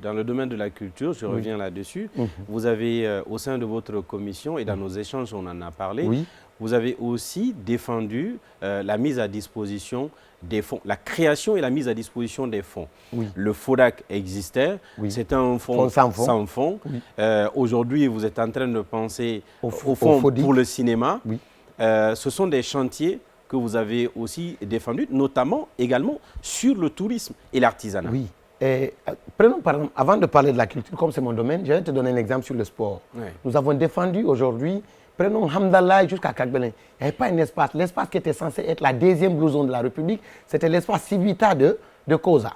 dans le domaine de la culture, je reviens là-dessus, vous avez, au sein de votre commission, et dans nos échanges, on en a parlé, vous avez aussi défendu la mise à disposition des fonds, la création et la mise à disposition des fonds. Le FODAC existait, c'est un fonds sans fond. Aujourd'hui, vous êtes en train de penser au fonds pour le cinéma. Ce sont des chantiers que vous avez aussi défendus, notamment également sur le tourisme et l'artisanat. Oui. Prenons par exemple, avant de parler de la culture, comme c'est mon domaine, je vais te donner un exemple sur le sport. Nous avons défendu aujourd'hui, prenons Hamdallah jusqu'à Kagbelin. Il n'y avait pas un espace. L'espace qui était censé être la deuxième blouson de la République, c'était l'espace Civita de Koza.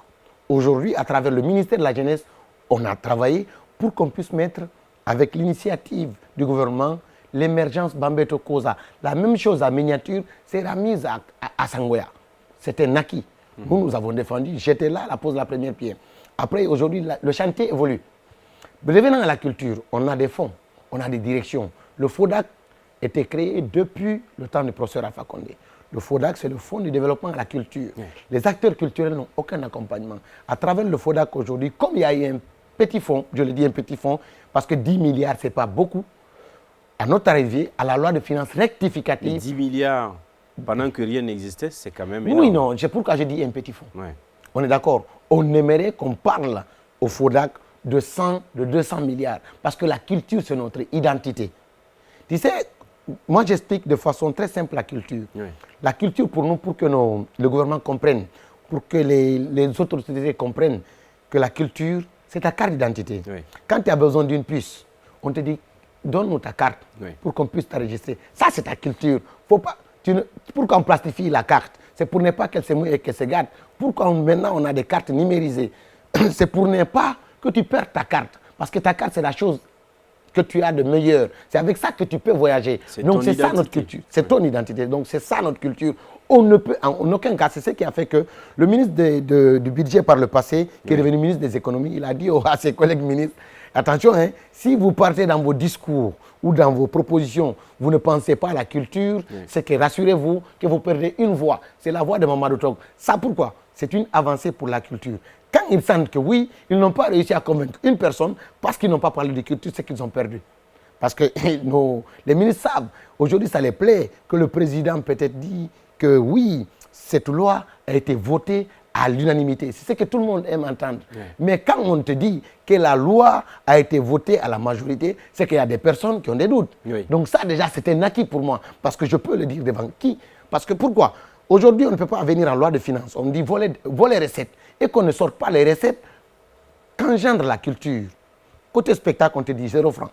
Aujourd'hui, à travers le ministère de la Jeunesse, on a travaillé pour qu'on puisse mettre, avec l'initiative du gouvernement, l'émergence Bambeto Koza. La même chose à miniature, c'est la mise à Sangoya. C'était un acquis. Nous avons défendu, j'étais là, la pose de la première pierre. Après, aujourd'hui, le chantier évolue. Revenant à la culture, on a des fonds, on a des directions. Le FODAC était créé depuis le temps du professeur Alpha Condé. Le FODAC, c'est le Fonds du développement de la culture. Les acteurs culturels n'ont aucun accompagnement. À travers le FODAC aujourd'hui, comme il y a eu un petit fonds, je le dis un petit fonds, parce que 10 milliards, ce n'est pas beaucoup, à notre arrivée, à la loi de finances rectificative. 10 milliards, pendant que rien n'existait, c'est quand même énorme. Oui, non, c'est pourquoi j'ai dit un petit fonds. On est d'accord. On aimerait qu'on parle au FODAC de 200 milliards. Parce que la culture, c'est notre identité. Tu sais, moi j'explique de façon très simple la culture. La culture pour nous, pour que le gouvernement comprenne, pour que les autres sociétés comprennent que la culture, c'est ta carte d'identité. Quand tu as besoin d'une puce, on te dit, donne-nous ta carte pour qu'on puisse t'enregistrer. Ça, c'est ta culture. Faut pas, pour qu'on plastifie la carte, c'est pour ne pas qu'elle se mouille et qu'elle se gâte. Pourquoi maintenant on a des cartes numérisées? C'est pour ne pas que tu perds ta carte. Parce que ta carte, c'est la chose que tu as de meilleur. C'est avec ça que tu peux voyager. Donc c'est ça notre culture. C'est ton identité. Donc c'est ça notre culture. On ne peut, en aucun cas, c'est ce qui a fait que le ministre du budget par le passé, qui est devenu ministre des économies, il a dit à ses collègues ministres, attention, hein, si vous partez dans vos discours ou dans vos propositions, vous ne pensez pas à la culture, c'est que rassurez-vous que vous perdez une voix. C'est la voix de Mamadou Tog. Ça pourquoi? C'est une avancée pour la culture. Quand ils sentent que oui, ils n'ont pas réussi à convaincre une personne parce qu'ils n'ont pas parlé de culture, c'est qu'ils ont perdu. Parce que les ministres savent, aujourd'hui ça les plaît que le président peut-être dit que oui, cette loi a été votée à l'unanimité. C'est ce que tout le monde aime entendre. Mais quand on te dit que la loi a été votée à la majorité, c'est qu'il y a des personnes qui ont des doutes. Donc ça déjà c'est un acquis pour moi. Parce que je peux le dire devant qui? Parce que pourquoi? Aujourd'hui on ne peut pas venir en loi de finances. On dit voler recettes. Et qu'on ne sorte pas les recettes qu'engendre la culture. Côté spectacle, on te dit 0 francs.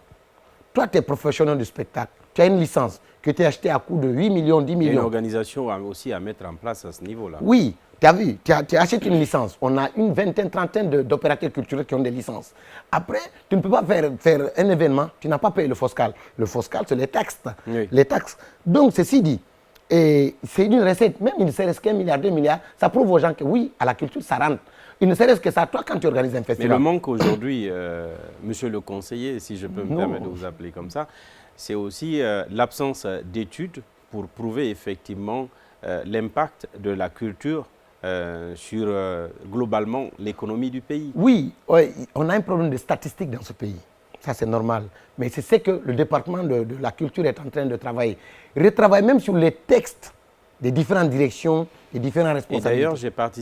Toi, tu es professionnel du spectacle. Tu as une licence que tu as achetée à coût de 8 millions, 10 millions. Il y a une organisation aussi à mettre en place à ce niveau-là. Oui, tu as vu, tu as acheté une licence. On a une vingtaine, trentaine d'opérateurs culturels qui ont des licences. Après, tu ne peux pas faire un événement, tu n'as pas payé le FOSCAL. Le FOSCAL, c'est les taxes. Les taxes. Donc, ceci dit, et c'est une recette, même il ne serait-ce qu'un milliard, 2 milliards, ça prouve aux gens que oui, à la culture, ça rentre. Il ne serait-ce que ça, toi, quand tu organises un festival. Mais le manque aujourd'hui, monsieur le conseiller, si je peux me permettre de vous appeler comme ça, c'est aussi l'absence d'études pour prouver effectivement l'impact de la culture sur globalement l'économie du pays. Oui, on a un problème de statistiques dans ce pays. Ça, c'est normal. Mais c'est ce que le département de la culture est en train de travailler. Retravailler même sur les textes des différentes directions, des différents responsables. Et d'ailleurs, j'ai participé